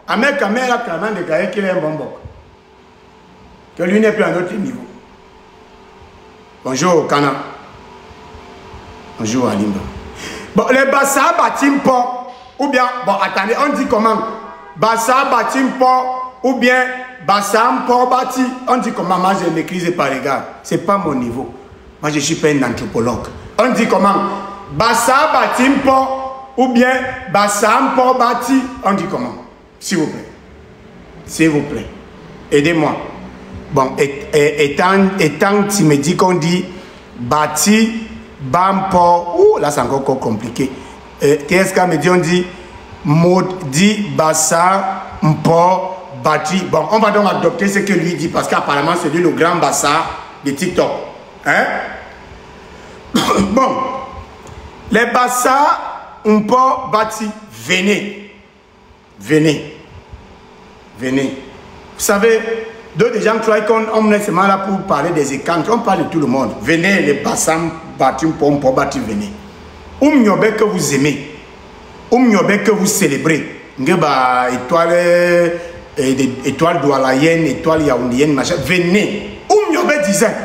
Ahmed Kamel a clairement déclaré qu'il est un bon boc. Que lui n'est plus à notre niveau. Bonjour Kana. Bonjour Alimba. Bon, les Bassa Batimpo, ou bien, bon, attendez, on dit comment? Bassa Batimpo, ou bien Bassa Mpo Bati, on dit comment? Moi, je maîtrise par les gars. C'est pas mon niveau. Moi, je ne suis pas un anthropologue. On dit comment? Bassa Batimpo, ou bien Bassa Mpo Bati, on dit comment? S'il vous plaît. S'il vous plaît. Aidez-moi. Bon, étant tu me dis qu'on dit Bati, Bampo, ouh, là c'est encore compliqué. TSK me dit, on dit Maudit, Bassa, Mpo, Bati. Bon, on va donc adopter ce que lui dit parce qu'apparemment c'est lui le grand Bassa de TikTok. Hein? Bon, les Bassa, Mpo, Bati, venez. Venez. Venez. Vous savez, d'autres gens croient qu'on est seulement là pour parler des écantes. On parle de tout le monde. Venez, les Bassam, Batim, Pompo, Bati, venez. Oumniobe que vous aimez. Oumniobe que vous célébrez. Ngeba, étoile doualaïenne, étoile yaoundienne, machin. Venez. Oumniobe disait,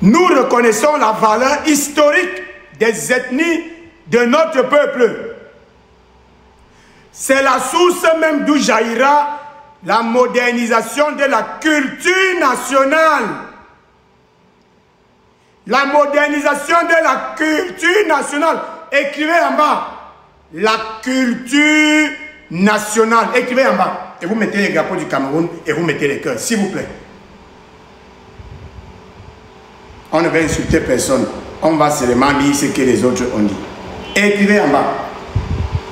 nous reconnaissons la valeur historique des ethnies de notre peuple. C'est la source même d'où jaillira la modernisation de la culture nationale. La modernisation de la culture nationale. Écrivez en bas. La culture nationale. Écrivez en bas. Et vous mettez les drapeaux du Cameroun et vous mettez les cœurs, s'il vous plaît. On ne va insulter personne. On va seulement lire ce que les autres ont dit. Écrivez en bas.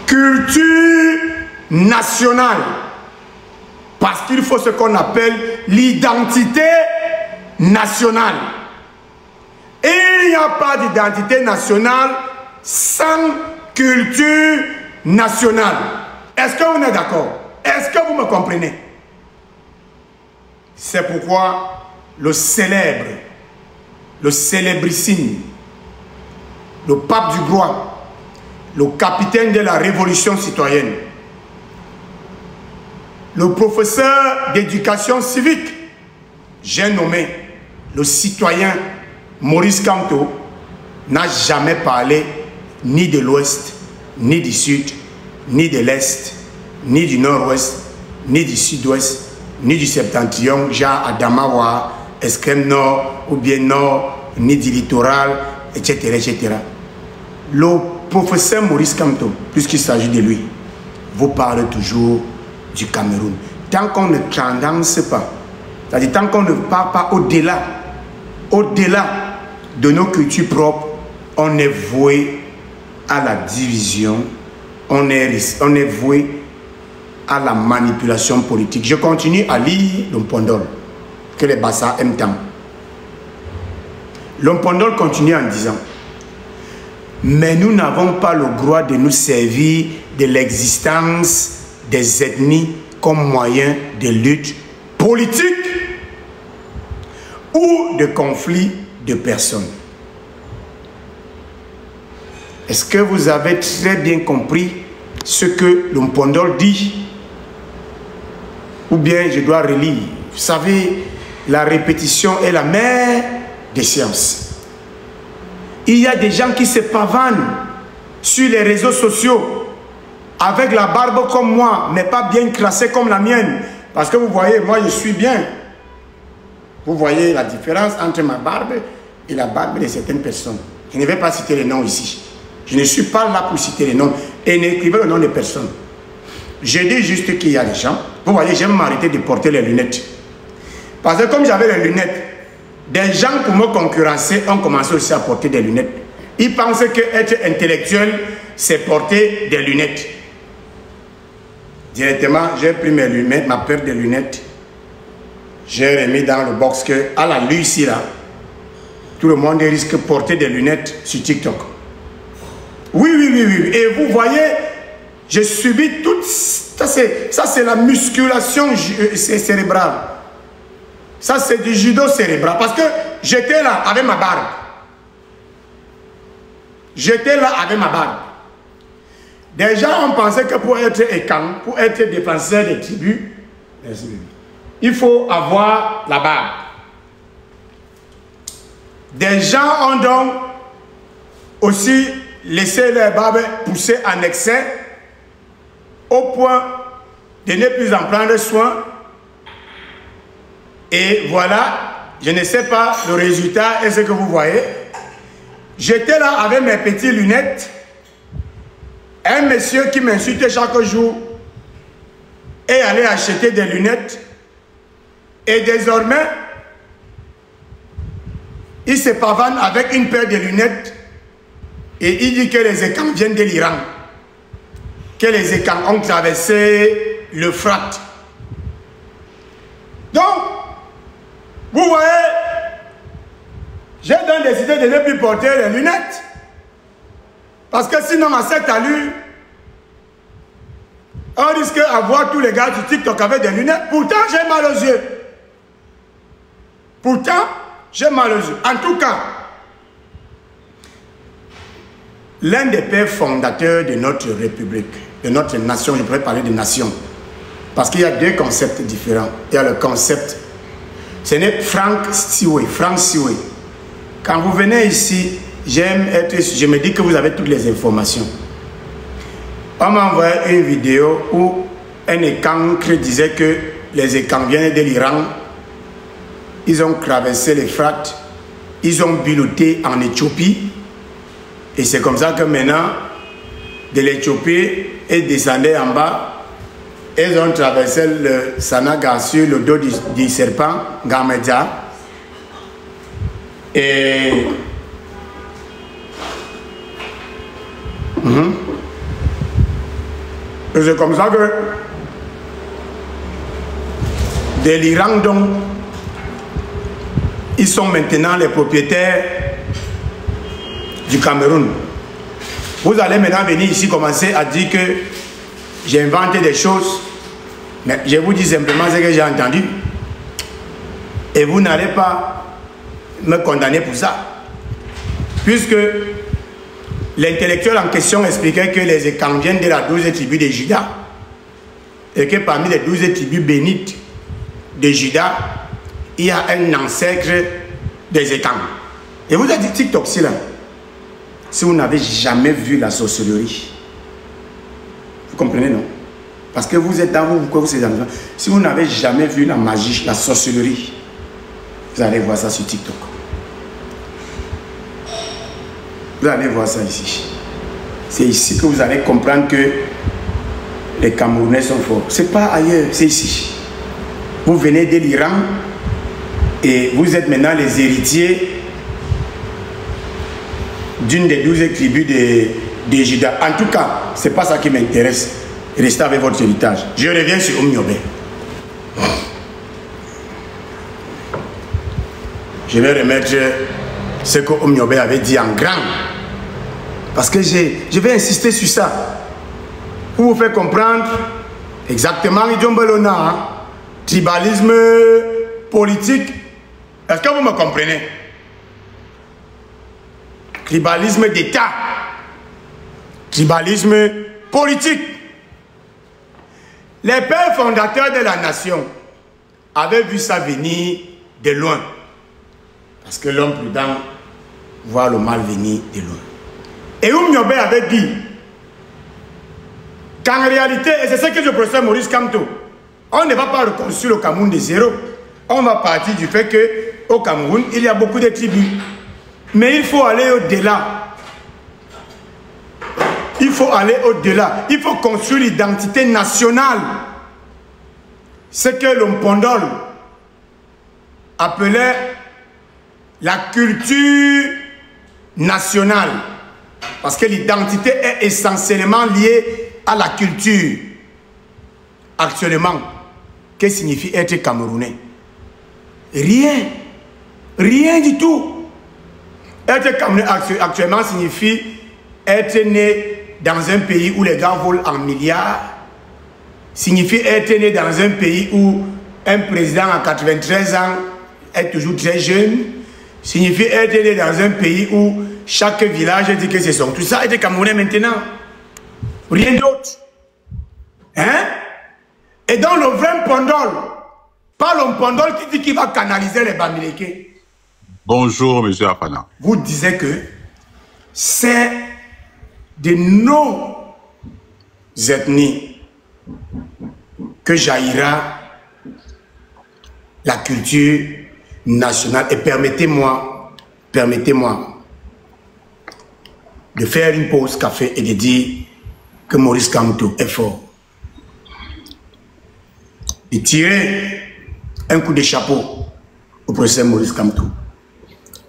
Culture nationale. Parce qu'il faut ce qu'on appelle l'identité nationale. Et il n'y a pas d'identité nationale sans culture nationale. Est-ce que vous êtes d'accord? Est-ce que vous me comprenez? C'est pourquoi le célèbre, le célébrissime, le pape du droit, le capitaine de la révolution citoyenne, le professeur d'éducation civique, j'ai nommé le citoyen Maurice Kamto, n'a jamais parlé ni de l'Ouest, ni du Sud, ni de l'Est, ni du Nord-Ouest, ni du Sud-Ouest, ni du Septentrion, genre Adamawa, Eskrem Nord, ou bien Nord, ni du littoral, etc. etc. Le professeur Maurice Kamto, puisqu'il s'agit de lui, vous parle toujours du Cameroun. Tant qu'on ne tendance pas, c'est-à-dire tant qu'on ne part pas au-delà de nos cultures propres, on est voué à la division, on est voué à la manipulation politique. Je continue à lire Lompondol, que les Bassa aiment tant. Lompondol continue en disant: mais nous n'avons pas le droit de nous servir de l'existence des ethnies comme moyen de lutte politique ou de conflit de personnes. Est-ce que vous avez très bien compris ce que Lompondol dit? Ou bien je dois relire? Vous savez, la répétition est la mère des sciences. Il y a des gens qui se pavanent sur les réseaux sociaux avec la barbe comme moi, mais pas bien crassée comme la mienne. Parce que vous voyez, moi je suis bien. Vous voyez la différence entre ma barbe et la barbe de certaines personnes. Je ne vais pas citer les noms ici. Je ne suis pas là pour citer les noms. Et n'écrivez le nom de personne. Je dis juste qu'il y a des gens. Vous voyez, j'aime m'arrêter de porter les lunettes. Parce que comme j'avais les lunettes, des gens pour me concurrencer ont commencé aussi à porter des lunettes. Ils pensaient qu'être intellectuel, c'est porter des lunettes. Directement, j'ai pris mes lunettes, ma paire de lunettes. J'ai remis dans le box que, à la lui ici, là, tout le monde risque de porter des lunettes sur TikTok. Oui. Et vous voyez, j'ai subi toute... Ça, c'est la musculation cérébrale. Ça, c'est du judo cérébral. Parce que j'étais là avec ma barbe. J'étais là avec ma barbe. Des gens ont pensé que pour être écan, pour être défenseur des tribus, il faut avoir la barbe. Des gens ont donc aussi laissé leur barbe pousser en excès au point de ne plus en prendre soin. Et voilà, je ne sais pas le résultat est ce que vous voyez. J'étais là avec mes petites lunettes. Un monsieur qui m'insultait chaque jour est allé acheter des lunettes. Et désormais, il se pavane avec une paire de lunettes et il dit que les écans viennent de l'Iran. Que les écans ont traversé l'Euphrate. Donc, vous voyez, j'ai donc décidé de ne plus porter les lunettes. Parce que sinon, à cette allure, on risque à voir tous les gars du TikTok avec des lunettes. Pourtant, j'ai mal aux yeux. Pourtant, j'ai mal aux yeux. En tout cas, l'un des pères fondateurs de notre République, de notre nation, je pourrais parler de nation, parce qu'il y a deux concepts différents. Il y a le concept, ce n'est Frank Siwe. Quand vous venez ici, je me dis que vous avez toutes les informations. On m'a envoyé une vidéo où un écancre disait que les écancres viennent de l'Iran. Ils ont traversé l'Euphrate, ils ont piloté en Éthiopie. Et c'est comme ça que maintenant, de l'Éthiopie, ils descendaient en bas. Ils ont traversé le Sanaga sur le dos du serpent, Gamedja. Et... Et c'est comme ça que de l'Iran, donc, ils sont maintenant les propriétaires du Cameroun. Vous allez maintenant venir ici commencer à dire que j'ai inventé des choses, mais je vous dis simplement ce que j'ai entendu. Et vous n'allez pas me condamner pour ça. Puisque l'intellectuel en question expliquait que les écans viennent de la 12e tribu de Juda. Et que parmi les 12 tribus bénites de Juda, il y a un ancêtre des écans. Et vous avez dit TikTok, là. Si vous n'avez jamais vu la sorcellerie, vous comprenez, non? Parce que vous êtes dans vous ces enfants. Si vous n'avez jamais vu la magie, la sorcellerie, vous allez voir ça sur TikTok. Vous allez voir ça ici. C'est ici que vous allez comprendre que les Camerounais sont forts. Ce n'est pas ailleurs, c'est ici. Vous venez de l'Iran et vous êtes maintenant les héritiers d'une des 12 tribus de Juda. En tout cas, ce n'est pas ça qui m'intéresse. Restez avec votre héritage. Je reviens sur Omniobé. Je vais remettre ce que Omniobé avait dit en grand. Parce que je vais insister sur ça. Pour vous faire comprendre exactement Idjombelona, tribalisme politique. Est-ce que vous me comprenez? Tribalisme d'État, tribalisme politique. Les pères fondateurs de la nation avaient vu ça venir de loin. Parce que l'homme prudent voit le mal venir de loin. Et Omniobé avait dit qu'en réalité, et c'est ce que le professeur Maurice Kamto, on ne va pas reconstruire le Cameroun de zéro. On va partir du fait qu'au Cameroun, il y a beaucoup de tribus. Mais il faut aller au-delà. Il faut aller au-delà. Il faut construire l'identité nationale. Ce que l'Ompondol appelait la culture nationale. Parce que l'identité est essentiellement liée à la culture. Actuellement, qu'est-ce que signifie être Camerounais? Rien. Rien du tout. Être Camerounais actuellement signifie être né dans un pays où les gars volent en milliards. Signifie être né dans un pays où un président à 93 ans est toujours très jeune. Signifie être né dans un pays où chaque village dit que c'est son. Tout ça, être Camerounais maintenant. Rien d'autre. Hein? Et donc le vrai Mpondol, pas le Mpondol qui dit qu'il va canaliser les Bamileke. Bonjour, monsieur Afana. Vous disiez que c'est de nos ethnies que jaillira la culture nationale. Et permettez-moi de faire une pause café et de dire que Maurice Kamto est fort. De tirer un coup de chapeau au professeur Maurice Kamto.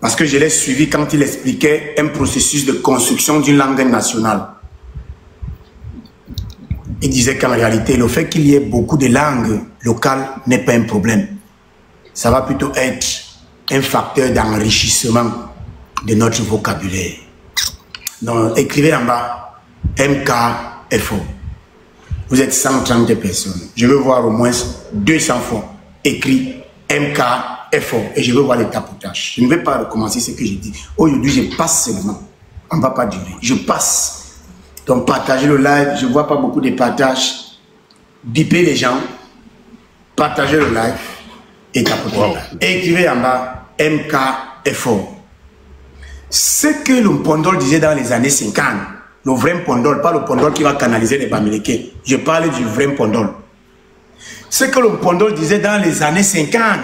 Parce que je l'ai suivi quand il expliquait un processus de construction d'une langue nationale. Il disait qu'en réalité, le fait qu'il y ait beaucoup de langues locales n'est pas un problème. Ça va plutôt être un facteur d'enrichissement de notre vocabulaire. Donc, écrivez en bas MKFO. Vous êtes 130 personnes. Je veux voir au moins 200 fois écrit MKFO et je veux voir les tapotages. Je ne vais pas recommencer ce que j'ai dit. Aujourd'hui, je passe seulement. On ne va pas durer. Je passe. Donc, partagez le live. Je ne vois pas beaucoup de partages. Bipez les gens. Partagez le live et tapotez. Wow. Écrivez en bas MKFO. Ce que le Mpondol disait dans les années 50, le vrai Mpondol, pas le Mpondol qui va canaliser les Bamileke. Je parle du vrai Mpondol. Ce que le Mpondol disait dans les années 50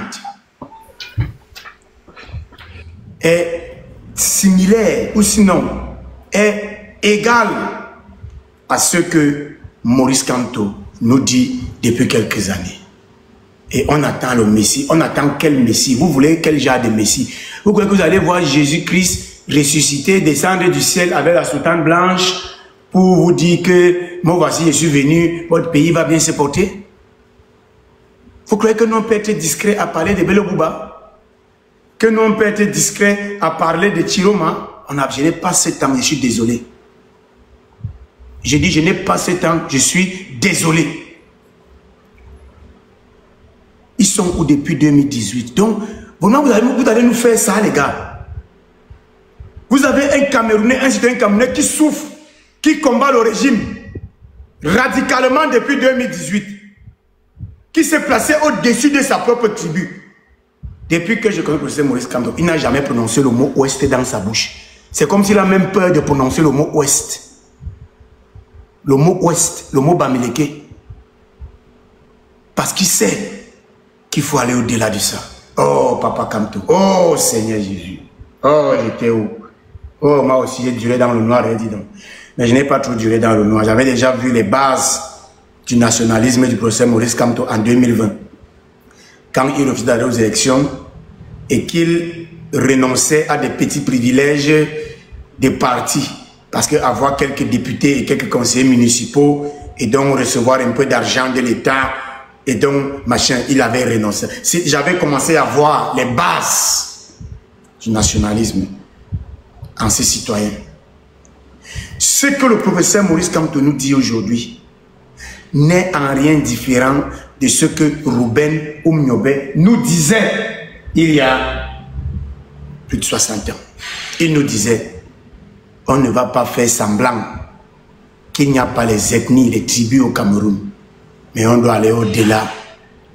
est similaire ou sinon est égal à ce que Maurice Kamto nous dit depuis quelques années. Et on attend le Messie. On attend quel Messie? Vous voulez quel genre de Messie? Vous croyez que vous allez voir Jésus-Christ ressuscité, descendre du ciel avec la soutane blanche pour vous dire que moi voici, je suis venu, votre pays va bien se porter? Vous croyez que nous on peut être discret à parler de Bello Bouba? Que nous on peut être discret à parler de Chiroma? Je n'ai pas ce temps, je suis désolé. Je dis je n'ai pas ce temps, je suis désolé. Ils sont où depuis 2018? Donc, vous allez nous faire ça, les gars. Vous avez un Camerounais, un citoyen camerounais qui souffre, qui combat le régime radicalement depuis 2018, qui s'est placé au-dessus de sa propre tribu. Depuis que je connais le professeur Maurice Kamto, il n'a jamais prononcé le mot Ouest dans sa bouche. C'est comme s'il a même peur de prononcer le mot Ouest. Le mot Ouest, le mot Bamileke. Parce qu'il sait qu'il faut aller au-delà de ça. Oh, Papa Kamto. Oh, Seigneur Jésus. Oh, j'étais où? Oh, moi aussi, j'ai duré dans le noir, dis donc. Mais je n'ai pas trop duré dans le noir. J'avais déjà vu les bases du nationalisme du professeur Maurice Kamto en 2020. Quand il refusait d'aller aux élections et qu'il renonçait à des petits privilèges des partis. Parce qu'avoir quelques députés et quelques conseillers municipaux et donc recevoir un peu d'argent de l'État et donc machin, il avait renoncé. J'avais commencé à voir les bases du nationalisme en ces citoyens. Ce que le professeur Maurice Kamto nous dit aujourd'hui n'est en rien différent de ce que Ruben Oumniobé nous disait il y a plus de 60 ans. Il nous disait, on ne va pas faire semblant qu'il n'y a pas les ethnies, les tribus au Cameroun, mais on doit aller au-delà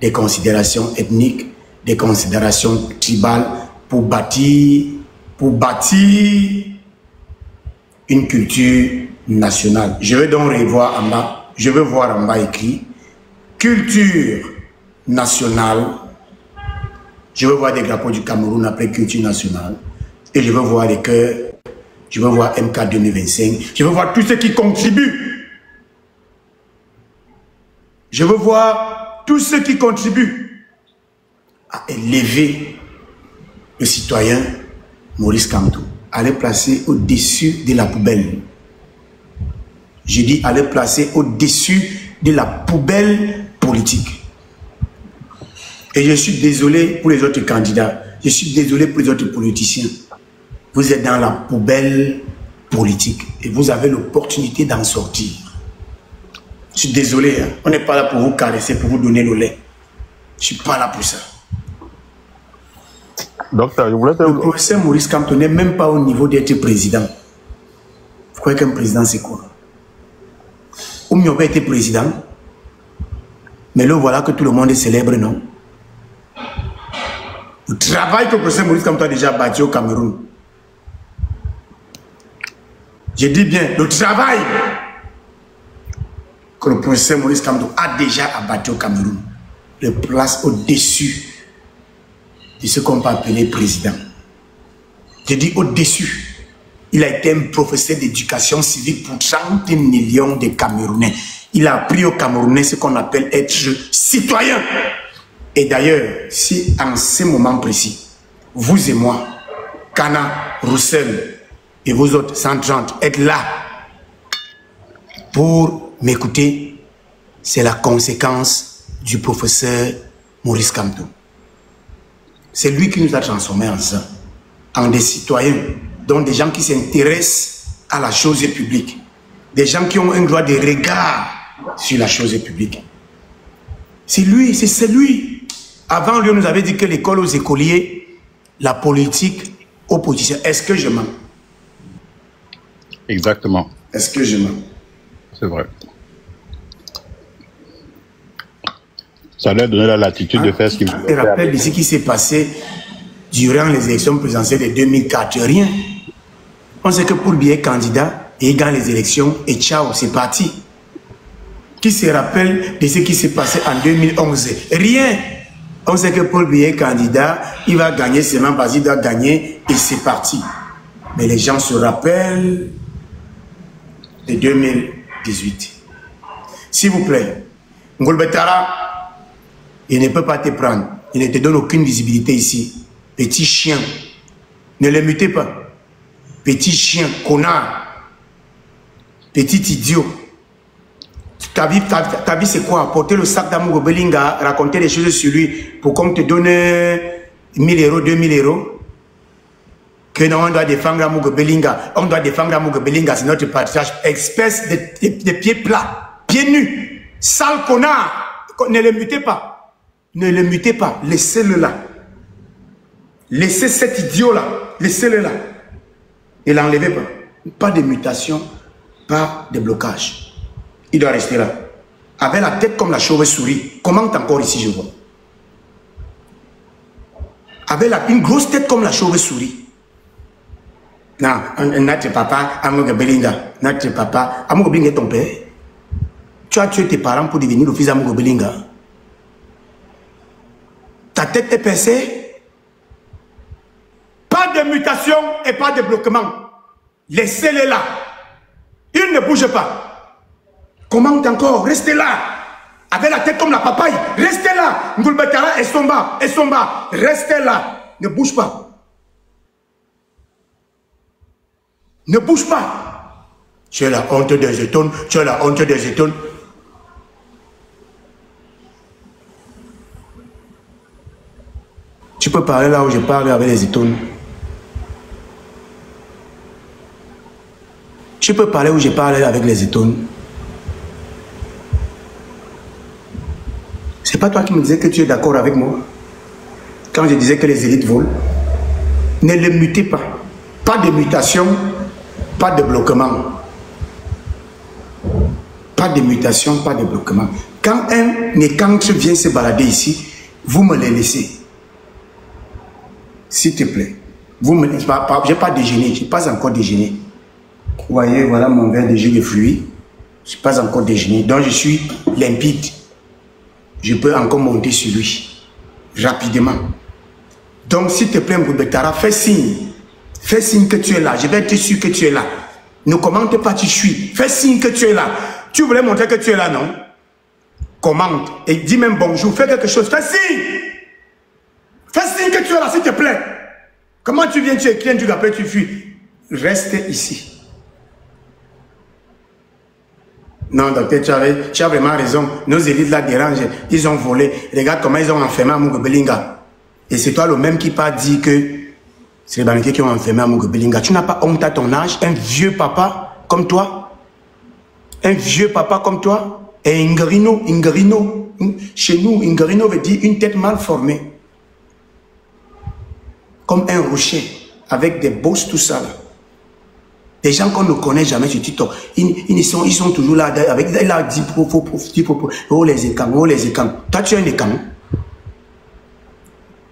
des considérations ethniques, des considérations tribales pour bâtir une culture nationale. Je vais donc revoir en bas, je vais voir en bas écrit culture nationale. Je veux voir des drapeaux du Cameroun après culture nationale. Et je veux voir les cœurs. Je veux voir MK 2025. Je veux voir tous ceux qui contribuent. Je veux voir tous ceux qui contribuent à élever le citoyen Maurice Kamto, à les placer au-dessus de la poubelle. Je dis à les placer au-dessus de la poubelle politique. Et je suis désolé pour les autres candidats. Je suis désolé pour les autres politiciens. Vous êtes dans la poubelle politique et vous avez l'opportunité d'en sortir. Je suis désolé, hein. On n'est pas là pour vous caresser, pour vous donner le lait. Je ne suis pas là pour ça. Docteur, je voulais te... Le professeur Maurice Kamto n'est même pas au niveau d'être président. Vous croyez qu'un président c'est quoi? Oumiobe était président. Mais le voilà que tout le monde est célèbre, non? Le travail que le professeur Maurice Kamto a déjà bâti au Cameroun. Je dis bien, le travail que le professeur Maurice Kamto a déjà abattu au Cameroun le place au-dessus de ce qu'on peut appeler président. Je dis au-dessus. Il a été un professeur d'éducation civique pour 30 millions de Camerounais. Il a appris aux Camerounais ce qu'on appelle être citoyen. Et d'ailleurs, si en ce moment précis, vous et moi, Kana, Roussel et vous autres 130 êtes là pour m'écouter, c'est la conséquence du professeur Maurice Kamto. C'est lui qui nous a transformés en ça, en des citoyens, donc des gens qui s'intéressent à la chose publique, des gens qui ont un droit de regard sur la chose publique. C'est lui, c'est lui. Avant, lui, on nous avait dit que l'école aux écoliers, la politique, opposition. Est-ce que je mens? Exactement. Est-ce que je mens? C'est vrai. Ça leur donné la latitude de faire ce qu'ils veulent. Je rappelle ici ce qui s'est passé durant les élections présidentielles de 2004. Rien. On sait que Paul Biya est candidat et il gagne les élections et ciao, c'est parti. Qui se rappelle de ce qui s'est passé en 2011? Rien. On sait que Paul Biya est candidat, il va gagner seulement parce qu'il doit gagner et c'est parti. Mais les gens se rappellent de 2018. S'il vous plaît, Ngolbetara, il ne peut pas te prendre. Il ne te donne aucune visibilité ici. Petit chien. Ne le mutez pas. Petit chien, connard. Petit idiot. Ta vie c'est quoi? Porter le sac d'Amogo Belinga, raconter des choses sur lui pour qu'on te donne 1000 euros, 2000 euros. Que non, on doit défendre Amogo Belinga. On doit défendre Amogo Belinga, c'est notre partage. Espèce de pieds plats, pieds nus, sale connard. Ne le mutez pas. Ne le mutez pas. Laissez-le là. Laissez cet idiot-là. Laissez-le là. Et l'enlevez pas. Pas de mutation, pas de blocage. Il doit rester là. Avec la tête comme la chauve-souris. Comment t'es encore ici, je vois? Avec une grosse tête comme la chauve-souris. Non, notre papa, Amogo Belinga. Notre papa, Amogo Belinga est ton père. Tu as tué tes parents pour devenir le fils d'Amogo Belinga. Ta tête est percée. Pas de mutation et pas de bloquement. Laissez-les là. Il ne bouge pas. Comment encore? Restez là. Avec la tête comme la papaye. Restez là. Ngulbetara et Somba. Et Somba. Restez là. Ne bouge pas. Ne bouge pas. Tu es la honte des étones. Tu es la honte des étones. Tu peux parler là où je parle avec les étones. Tu peux parler où je parle avec les étones. C'est pas toi qui me disais que tu es d'accord avec moi quand je disais que les élites volent. Ne les mutez pas. Pas de mutation, pas de bloquement. Pas de mutation, pas de bloquement. Quand un écantre vient se balader ici, vous me les laissez. S'il te plaît. Vous me laissez pas. Je n'ai pas déjeuné. Je n'ai pas encore déjeuné. Vous voyez, voilà mon verre de jus de fruits. Je n'ai pas encore déjeuné. Donc je suis limpide. Je peux encore monter sur lui. Rapidement. Donc s'il te plaît, Ngulbetara, fais signe. Fais signe que tu es là. Je vais être sûr que tu es là. Ne commente pas, tu suis. Fais signe que tu es là. Tu voulais montrer que tu es là, non? Commente. Et dis même bonjour. Fais quelque chose. Fais signe. Fais signe que tu es là, s'il te plaît. Comment tu viens, tu écris, tu après tu fuis. Reste ici. Non, docteur, tu as vraiment raison. Nos élites là dérangent. Ils ont volé. Regarde comment ils ont enfermé Amogo Belinga. Et c'est toi le même qui pas dit que c'est les banquiers qui ont enfermé Amogo Belinga. Tu n'as pas honte à ton âge, un vieux papa comme toi. Un vieux papa comme toi. Et Ingrino. Chez nous, Ingrino veut dire une tête mal formée. Comme un rocher, avec des bosses, tout ça là. Des gens qu'on ne connaît jamais sur TikTok. Ils sont toujours là avec il a dit oh les écans, oh les écans. Toi tu es un écan.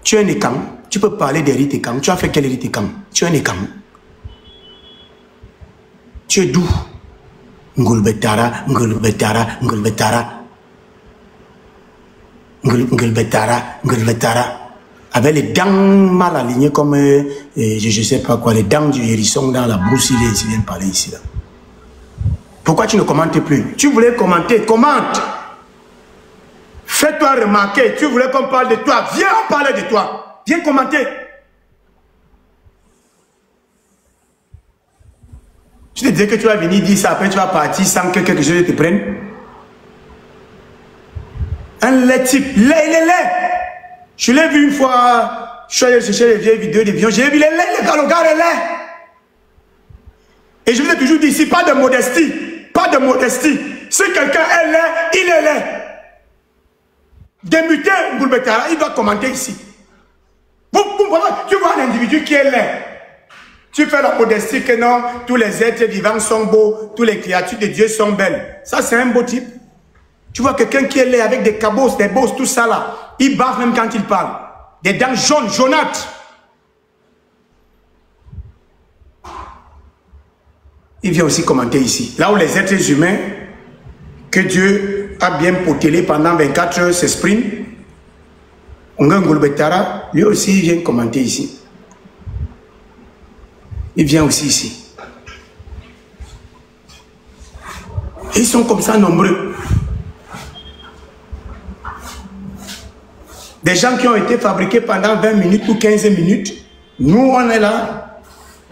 Tu es un écan. Tu peux parler des rites écans. Tu as fait quel rite écan? Tu es un écan. Tu es d'où? Ngulbetara, Ngulbetara, Ngulbetara. Ngulbetara, Ngulbetara. Avec les dents mal alignées comme, je ne sais pas quoi, les dents du hérisson dans la brousse, il vient de parler ici. Là. Pourquoi tu ne commentes plus? Tu voulais commenter, commente. Fais-toi remarquer, tu voulais qu'on parle de toi. Viens, on parle de toi. Viens commenter. Tu te disais que tu vas venir dire ça, après tu vas partir sans que quelque chose te prenne. Un lait type, lait, il est laid. Je l'ai vu une fois, je suis allé chercher les vieilles vidéos des vieux, j'ai vu les laits, le gars est laid. Et je vous ai toujours dit ici, pas de modestie, pas de modestie. Si quelqu'un est laid, il est laid. Démuté, Ngulbetara, il doit commenter ici. Tu vois un individu qui est laid. Tu fais la modestie que non, tous les êtres vivants sont beaux, toutes les créatures de Dieu sont belles. Ça, c'est un beau type. Tu vois quelqu'un qui est laid avec des cabosses, des bosses, tout ça là. Il bave même quand il parle. Des dents jaunes, jaunâtres. Il vient aussi commenter ici. Là où les êtres humains que Dieu a bien potelé pendant 24 heures s'expriment, Ngulbetara, lui aussi, il vient commenter ici. Il vient aussi ici. Et ils sont comme ça nombreux. Des gens qui ont été fabriqués pendant 20 minutes ou 15 minutes. Nous, on est là.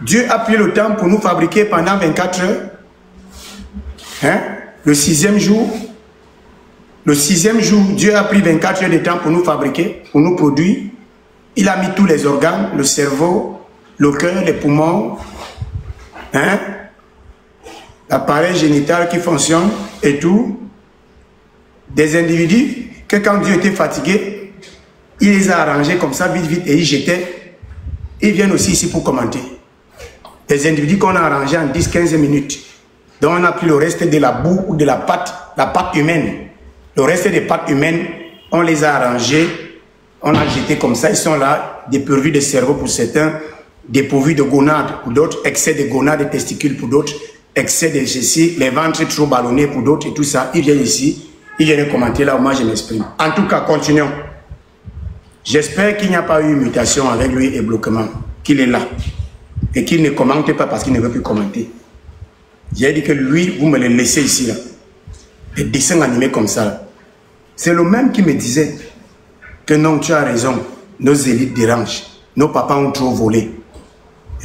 Dieu a pris le temps pour nous fabriquer pendant 24 heures. Hein? Le 6e jour. Le 6e jour, Dieu a pris 24 heures de temps pour nous fabriquer, pour nous produire. Il a mis tous les organes, le cerveau, le cœur, les poumons, hein? L'appareil génital qui fonctionne et tout. Des individus que quand Dieu était fatigué, il les a arrangés comme ça, vite, vite, et ils jetaient. Ils viennent aussi ici pour commenter. Des individus qu'on a arrangés en 10-15 minutes. Donc on a pris le reste de la boue ou de la pâte humaine. Le reste des pâtes humaines, on les a arrangés, on a jeté comme ça. Ils sont là, dépourvus de cerveau pour certains, dépourvus de gonades pour d'autres, excès de gonades et testicules pour d'autres, excès de ceci, les ventres trop ballonnés pour d'autres et tout ça. Ils viennent ici, ils viennent commenter là où moi je m'exprime. En tout cas, continuons. J'espère qu'il n'y a pas eu mutation avec lui et bloquement, qu'il est là et qu'il ne commente pas parce qu'il ne veut plus commenter. J'ai dit que lui, vous me le laissez ici là. Des dessins animés comme ça. C'est le même qui me disait que non, tu as raison, nos élites dérangent, nos papas ont trop volé.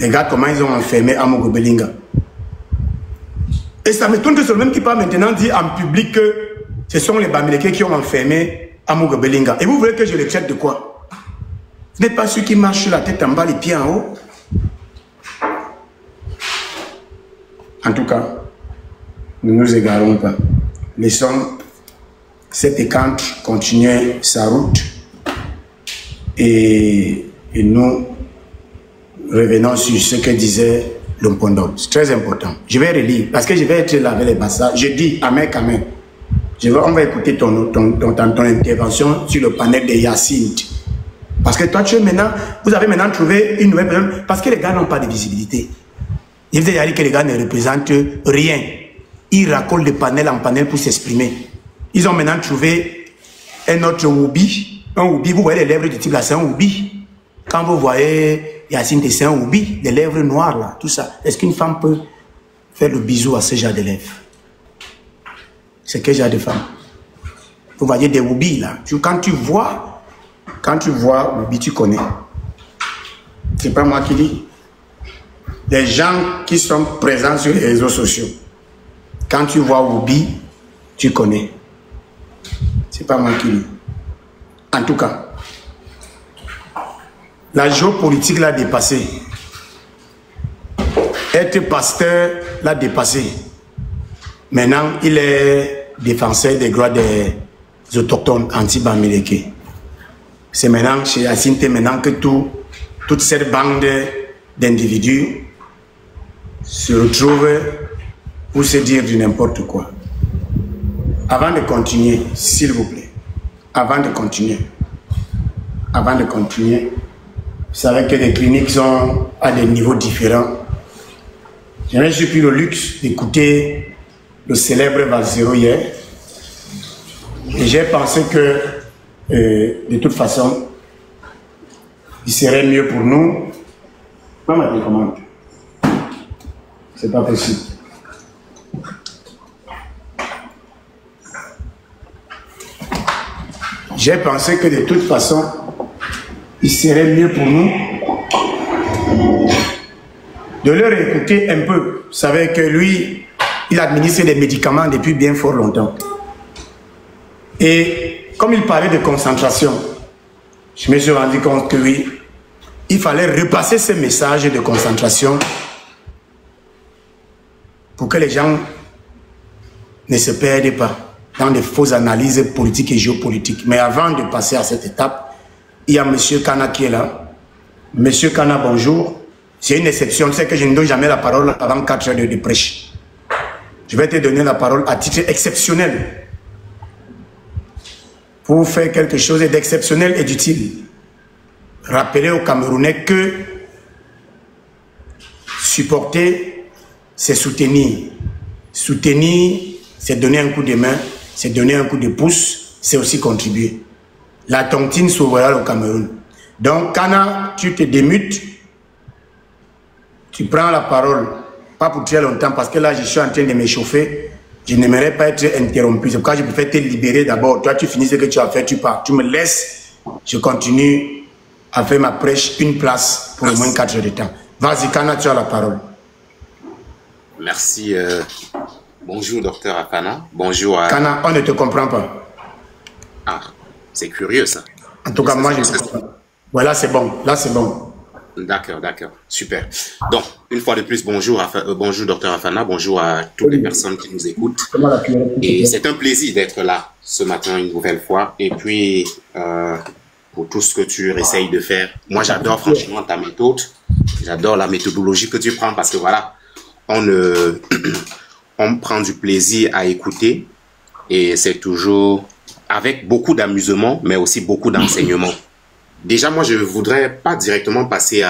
Regarde comment ils ont enfermé Amogo Belinga. Et ça m'étonne que c'est le même qui parle maintenant dit en public que ce sont les Bamileke qui ont enfermé Amogo Belinga. Et vous voulez que je le traite de quoi? Vous n'êtes pas ceux qui marchent la tête en bas, les pieds en haut? En tout cas, nous ne nous égarons pas. Laissons cette écante continuer sa route et nous revenons sur ce que disait Lompondol. C'est très important. Je vais relire parce que je vais être là avec les bassas. Je dis Amen, Amen. On va écouter ton intervention sur le panel de Yacinthe. Parce que toi, vous avez maintenant trouvé une nouvelle personne. Parce que les gars n'ont pas de visibilité. Il vous a dit que les gars ne représentent rien. Ils racolent de panel en panel pour s'exprimer. Ils ont maintenant trouvé un autre Oubi. Un Oubi, vous voyez les lèvres du type là, c'est un Oubi. Quand vous voyez Yacinthe, c'est un Oubi, des lèvres noires là, tout ça. Est-ce qu'une femme peut faire le bisou à ce genre de lèvres? C'est quel genre de femme? Vous voyez des Oubi là. Quand tu vois Oubi, tu connais. C'est pas moi qui dis. Les gens qui sont présents sur les réseaux sociaux. Quand tu vois Oubi, tu connais. C'est pas moi qui dis. En tout cas, la géopolitique l'a dépassé. Être pasteur l'a dépassé. Maintenant, il est défenseur des droits des autochtones anti-Bamileke. C'est maintenant chez Yacinthe maintenant que toute cette bande d'individus se retrouvent pour se dire du n'importe quoi. Avant de continuer, s'il vous plaît, avant de continuer, vous savez que les cliniques sont à des niveaux différents. Je n'ai plus le luxe d'écouter le célèbre Valzero hier. Et j'ai pensé que, de toute façon, il serait mieux pour nous. Pas ma télécommande. C'est pas possible. J'ai pensé que de toute façon, il serait mieux pour nous de leur écouter un peu. Vous savez que lui, il administre des médicaments depuis bien fort longtemps. Et comme il parlait de concentration, je me suis rendu compte que oui, il fallait repasser ce message de concentration pour que les gens ne se perdent pas dans des fausses analyses politiques et géopolitiques. Mais avant de passer à cette étape, il y a M. Kana qui est là. M. Kana, bonjour. C'est une exception, c'est que je ne donne jamais la parole avant 4 heures de prêche. Je vais te donner la parole à titre exceptionnel pour faire quelque chose d'exceptionnel et d'utile. Rappelez aux Camerounais que supporter, c'est soutenir. Soutenir, c'est donner un coup de main, c'est donner un coup de pouce, c'est aussi contribuer. La tontine s'ouvrira au Cameroun. Donc, Kana, tu te démutes, tu prends la parole, pas pour très longtemps, parce que là, je suis en train de m'échauffer. Je n'aimerais pas être interrompu. C'est pourquoi je préfère te libérer d'abord. Toi, tu finis ce que tu as fait, tu pars. Tu me laisses, je continue à faire ma prêche, une place pour au moins 4 heures de temps. Vas-y, Kana, tu as la parole. Merci. Bonjour, docteur Afana. Bonjour à... Kana, on ne te comprend pas. Ah, c'est curieux, ça. En tout cas, moi, je ne comprends pas. Voilà, c'est bon. Là, c'est bon. D'accord, d'accord. Super. Donc, une fois de plus, bonjour, bonjour, docteur Afana. Bonjour à toutes les personnes qui nous écoutent. Et c'est un plaisir d'être là ce matin une nouvelle fois. Et puis, pour tout ce que tu essayes de faire, moi, j'adore franchement ta méthode. J'adore la méthodologie que tu prends parce que voilà, on prend du plaisir à écouter et c'est toujours avec beaucoup d'amusement, mais aussi beaucoup d'enseignement. Déjà, moi, je voudrais pas directement passer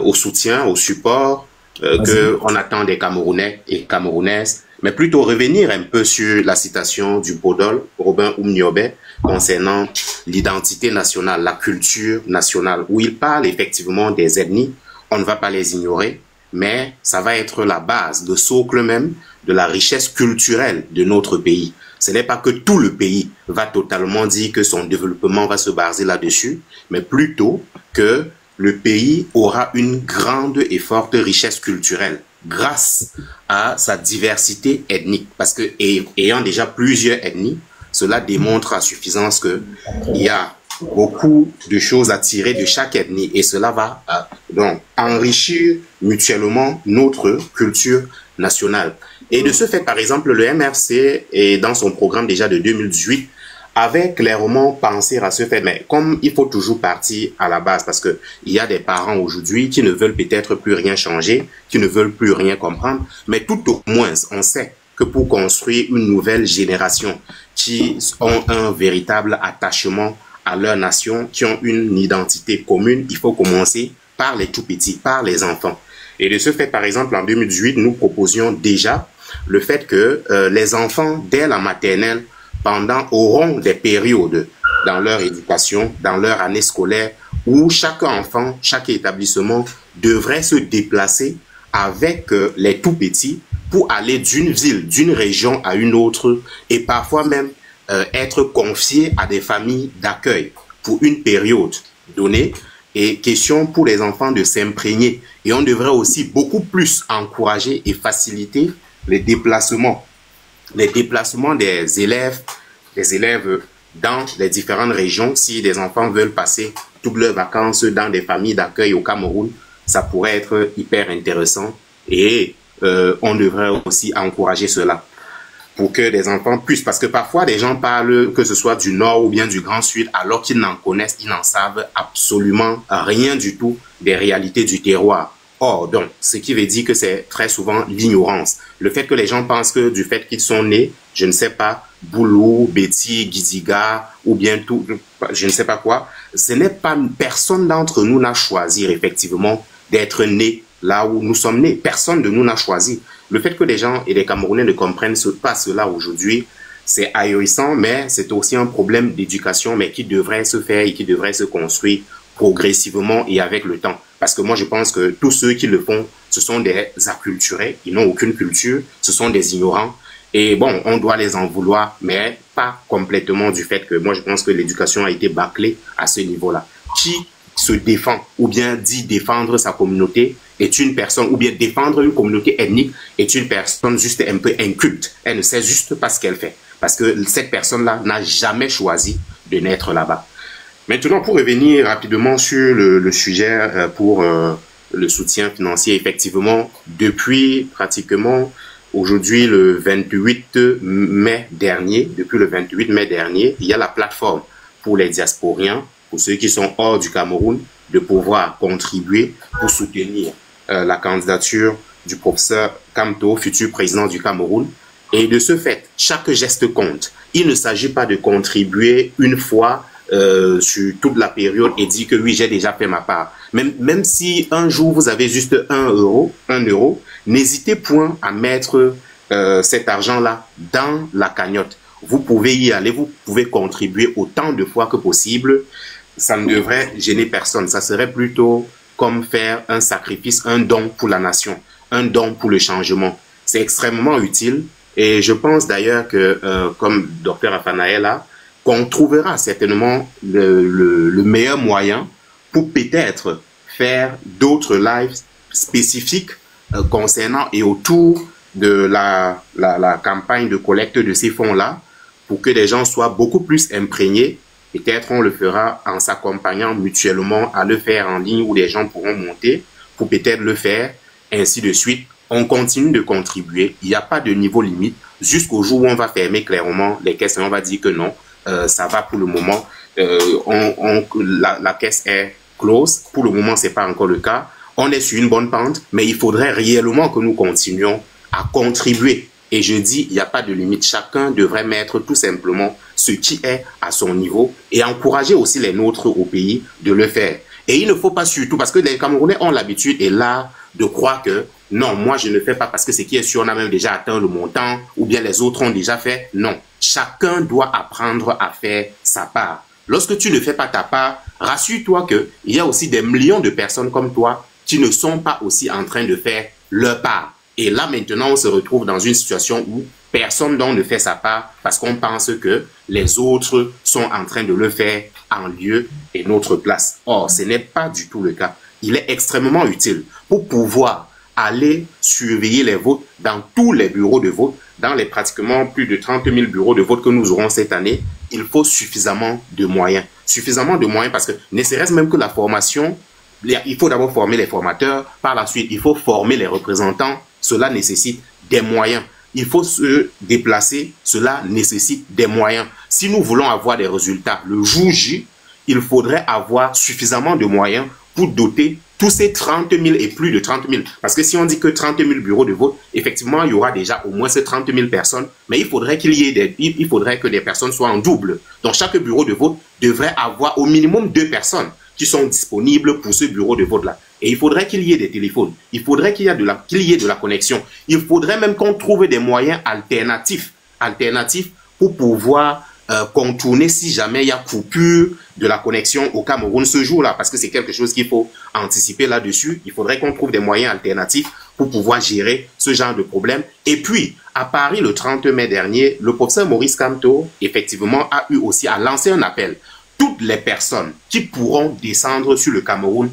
au soutien, au support qu'on attend des Camerounais et Camerounaises, mais plutôt revenir un peu sur la citation du Podol, Robin Oum-Niobé, concernant l'identité nationale, la culture nationale, où il parle effectivement des ethnies. On ne va pas les ignorer, mais ça va être la base, le socle même de la richesse culturelle de notre pays. Ce n'est pas que tout le pays va totalement dire que son développement va se baser là-dessus, mais plutôt que le pays aura une grande et forte richesse culturelle grâce à sa diversité ethnique. Parce que ayant déjà plusieurs ethnies, cela démontre à suffisance qu'il y a beaucoup de choses à tirer de chaque ethnie et cela va donc enrichir mutuellement notre culture nationale. Et de ce fait, par exemple, le MRC, est dans son programme déjà de 2018, avait clairement pensé à ce fait, mais comme il faut toujours partir à la base, parce qu'il y a des parents aujourd'hui qui ne veulent peut-être plus rien changer, qui ne veulent plus rien comprendre, mais tout au moins, on sait que pour construire une nouvelle génération qui ont un véritable attachement à leur nation, qui ont une identité commune, il faut commencer par les tout-petits, par les enfants. Et de ce fait, par exemple, en 2018, nous proposions déjà le fait que les enfants, dès la maternelle, auront des périodes dans leur éducation, dans leur année scolaire, où chaque enfant, chaque établissement devrait se déplacer avec les tout-petits pour aller d'une ville, d'une région à une autre et parfois même être confié à des familles d'accueil pour une période donnée. Et question pour les enfants de s'imprégner. Et on devrait aussi beaucoup plus encourager et faciliter les déplacements des élèves dans les différentes régions. Si des enfants veulent passer toutes leurs vacances dans des familles d'accueil au Cameroun, ça pourrait être hyper intéressant et on devrait aussi encourager cela pour que des enfants puissent, parce que parfois des gens parlent que ce soit du Nord ou bien du Grand Sud, alors qu'ils n'en connaissent, ils n'en savent absolument rien du tout des réalités du terroir. Or, donc, ce qui veut dire que c'est très souvent l'ignorance. Le fait que les gens pensent que du fait qu'ils sont nés, je ne sais pas, Boulou, Betty, Giziga, ou bien tout, je ne sais pas quoi, ce n'est pas, personne d'entre nous n'a choisi effectivement d'être né là où nous sommes nés. Personne de nous n'a choisi. Le fait que les gens et les Camerounais ne comprennent pas cela aujourd'hui, c'est ahurissant, mais c'est aussi un problème d'éducation, mais qui devrait se faire et qui devrait se construire progressivement et avec le temps. Parce que moi, je pense que tous ceux qui le font, ce sont des acculturés, ils n'ont aucune culture, ce sont des ignorants. Et bon, on doit les en vouloir, mais pas complètement du fait que moi, je pense que l'éducation a été bâclée à ce niveau-là. Qui se défend ou bien dit défendre sa communauté est une personne, ou bien défendre une communauté ethnique est une personne juste un peu inculte. Elle ne sait juste pas ce qu'elle fait. Parce que cette personne-là n'a jamais choisi de naître là-bas. Maintenant, pour revenir rapidement sur le sujet pour le soutien financier, effectivement, depuis pratiquement aujourd'hui le 28 mai dernier, il y a la plateforme pour les diasporiens, pour ceux qui sont hors du Cameroun, de pouvoir contribuer pour soutenir la candidature du professeur Kamto, futur président du Cameroun. Et de ce fait, chaque geste compte. Il ne s'agit pas de contribuer une fois sur toute la période et dire que oui, j'ai déjà fait ma part. Même si un jour vous avez juste 1 euro, n'hésitez point à mettre cet argent-là dans la cagnotte. Vous pouvez y aller, vous pouvez contribuer autant de fois que possible. Ça ne devrait gêner personne. Ça serait plutôt comme faire un sacrifice, un don pour la nation, un don pour le changement. C'est extrêmement utile. Et je pense d'ailleurs que, comme Dr Afanaela, qu'on trouvera certainement le meilleur moyen pour peut-être faire d'autres lives spécifiques concernant et autour de la campagne de collecte de ces fonds-là, pour que les gens soient beaucoup plus imprégnés. Peut-être on le fera en s'accompagnant mutuellement à le faire en ligne où les gens pourront monter pour peut-être le faire, ainsi de suite. On continue de contribuer, il n'y a pas de niveau limite, jusqu'au jour où on va fermer clairement les caisses et on va dire que non, ça va pour le moment, la caisse est close, pour le moment c'est pas encore le cas, on est sur une bonne pente, mais il faudrait réellement que nous continuions à contribuer. Et je dis, il n'y a pas de limite, chacun devrait mettre tout simplement ce qui est à son niveau et encourager aussi les nôtres au pays de le faire. Et il ne faut pas surtout, parce que les Camerounais ont l'habitude et là de croire que non, moi je ne fais pas parce que ce qui est sûr, on a même déjà atteint le montant ou bien les autres ont déjà fait. Non, chacun doit apprendre à faire sa part. Lorsque tu ne fais pas ta part, rassure-toi qu'il y a aussi des millions de personnes comme toi qui ne sont pas aussi en train de faire leur part. Et là maintenant, on se retrouve dans une situation où personne ne fait sa part parce qu'on pense que les autres sont en train de le faire en lieu et notre place. Or, ce n'est pas du tout le cas. Il est extrêmement utile pour pouvoir aller surveiller les votes dans tous les bureaux de vote, dans les pratiquement plus de 30 000 bureaux de vote que nous aurons cette année. Il faut suffisamment de moyens. Suffisamment de moyens parce que ne serait-ce même que la formation, il faut d'abord former les formateurs, par la suite il faut former les représentants, cela nécessite des moyens. Il faut se déplacer, cela nécessite des moyens. Si nous voulons avoir des résultats le jour J, il faudrait avoir suffisamment de moyens pour doter tous ces 30 000 et plus de 30 000. Parce que si on dit que 30 000 bureaux de vote, effectivement, il y aura déjà au moins ces 30 000 personnes, mais il faudrait il faudrait que des personnes soient en double. Donc, chaque bureau de vote devrait avoir au minimum 2 personnes qui sont disponibles pour ce bureau de vote-là. Et il faudrait qu'il y ait des téléphones. Il faudrait qu'il y ait de la connexion. Il faudrait même qu'on trouve des moyens alternatifs pour pouvoir contourner si jamais il y a coupure de la connexion au Cameroun ce jour-là, parce que c'est quelque chose qu'il faut anticiper là-dessus. Il faudrait qu'on trouve des moyens alternatifs pour pouvoir gérer ce genre de problème. Et puis, à Paris, le 30 mai dernier, le professeur Maurice Kamto, effectivement, a eu aussi à lancer un appel. Toutes les personnes qui pourront descendre sur le Cameroun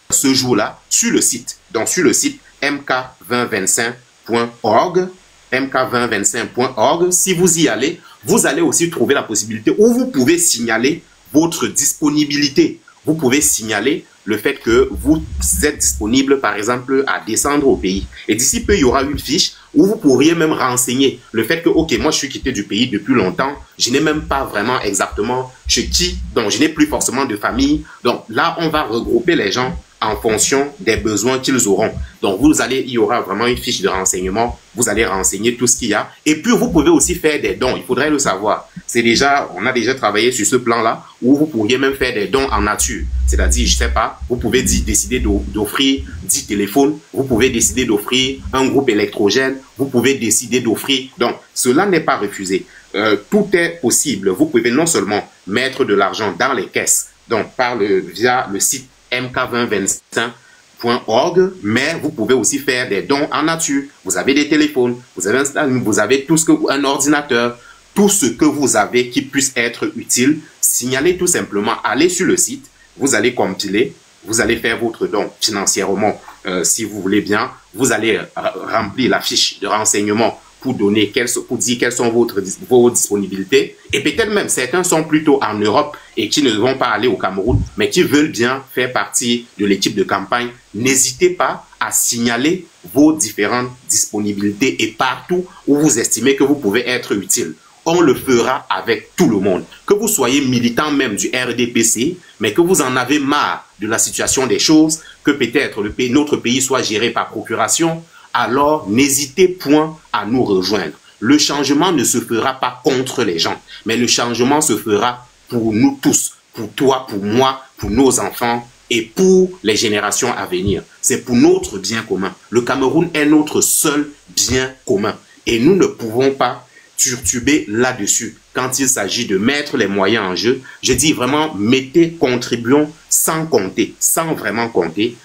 ce jour-là, sur le site, donc sur le site mk2025.org, mk2025.org, si vous y allez, vous allez aussi trouver la possibilité où vous pouvez signaler votre disponibilité. Vous pouvez signaler le fait que vous êtes disponible, par exemple, à descendre au pays. Et d'ici peu, il y aura une fiche où vous pourriez même renseigner le fait que, ok, moi, je suis quitté du pays depuis longtemps. Je n'ai même pas vraiment exactement chez qui, donc je n'ai plus forcément de famille. Donc là, on va regrouper les gens en fonction des besoins qu'ils auront. Donc, il y aura vraiment une fiche de renseignement. Vous allez renseigner tout ce qu'il y a. Et puis, vous pouvez aussi faire des dons. Il faudrait le savoir. On a déjà travaillé sur ce plan-là où vous pourriez même faire des dons en nature. C'est-à-dire, je sais pas, vous pouvez décider d'offrir 10 téléphones. Vous pouvez décider d'offrir un groupe électrogène. Vous pouvez décider d'offrir. Donc, cela n'est pas refusé. Tout est possible. Vous pouvez non seulement mettre de l'argent dans les caisses, donc via le site mk2025.org, mais vous pouvez aussi faire des dons en nature. Vous avez des téléphones, vous avez un ordinateur, tout ce que vous avez qui puisse être utile. Signalez tout simplement, allez sur le site, vous allez compiler, vous allez faire votre don financièrement, si vous voulez bien. Vous allez remplir la fiche de renseignement pour dire quelles sont vos disponibilités. Et peut-être même certains sont plutôt en Europe et qui ne vont pas aller au Cameroun, mais qui veulent bien faire partie de l'équipe de campagne. N'hésitez pas à signaler vos différentes disponibilités et partout où vous estimez que vous pouvez être utile. On le fera avec tout le monde. Que vous soyez militant même du RDPC, mais que vous en avez marre de la situation des choses, que peut-être notre pays soit géré par procuration, alors n'hésitez point à nous rejoindre. Le changement ne se fera pas contre les gens, mais le changement se fera pour nous tous, pour toi, pour moi, pour nos enfants et pour les générations à venir. C'est pour notre bien commun. Le Cameroun est notre seul bien commun et nous ne pouvons pas turtuber là-dessus. Quand il s'agit de mettre les moyens en jeu, je dis vraiment, contribuons sans compter, sans vraiment compter,